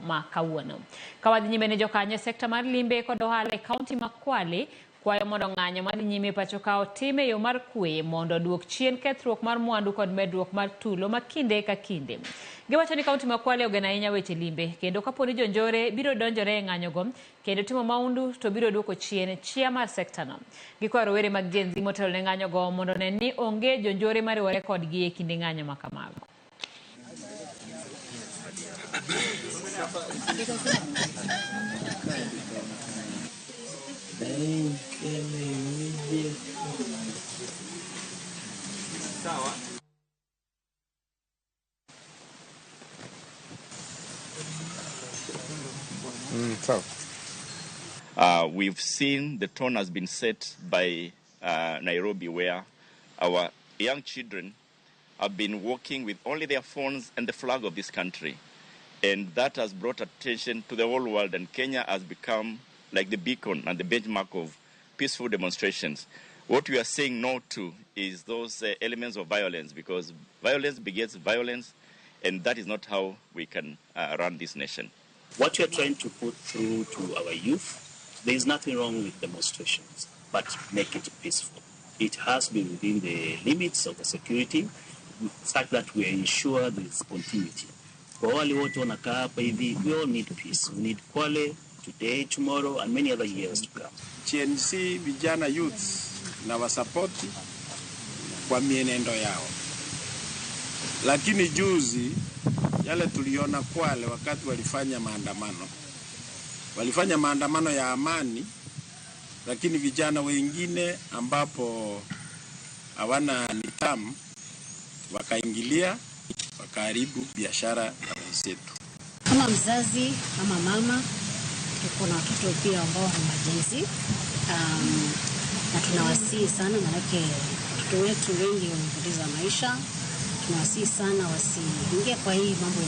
makawuono. Kawadhi nyime ne jokanyo sekta mar limbe kod ohala e kaunti ma Kwale kwayo mondo ng'anyo madhi nyime pacho ka otime yo mar kwe mondo duok chien kethruok mar mwandu kod medruok mar tulo ma kinde ka kinde. Giwacho ni kaunti ma Kwale ogena ahinya weche limbe kendo kapo ni jonjore biro donjore e ng'anyogo kendo timo maundu to biro duoko chien chia mar sekta no. Gikwayo rowere mag Gen Z motelo ne ng'anyogo mondo ne ni onge jonjore mariwore kodgi e kinde ng'anyo ma kamago. We've seen the tone has been set by Nairobi, where our young children have been walking with only their phones and the flag of this country. And that has brought attention to the whole world, and Kenya has become like the beacon and the benchmark of peaceful demonstrations. What we are saying no to is those elements of violence, because violence begets violence, and that is not how we can run this nation. What we are trying to put through to our youth, there is nothing wrong with demonstrations, but make it peaceful. It has to be within the limits of the security, such that we ensure there is continuity. For wale wote wanakaa hapa hivi, we all need peace. We need Kwale today, tomorrow, and many other years to come. GNC vijana youths na wasapoti kwa mienendo yao. Lakini juzi yale tuliona Kwale wakati walifanya maandamano ya amani, lakini vijana wengine ambapo hawana nidhamu wakaingilia wakaharibu biashara ya wenzetu. Kama mzazi ama mama, tuko na watoto pia ambao ni majenzi, na tunawasihi sana, maana watoto wetu wengi wamepoteza maisha. Tunawasihi sana wasiingie kwa hii mambo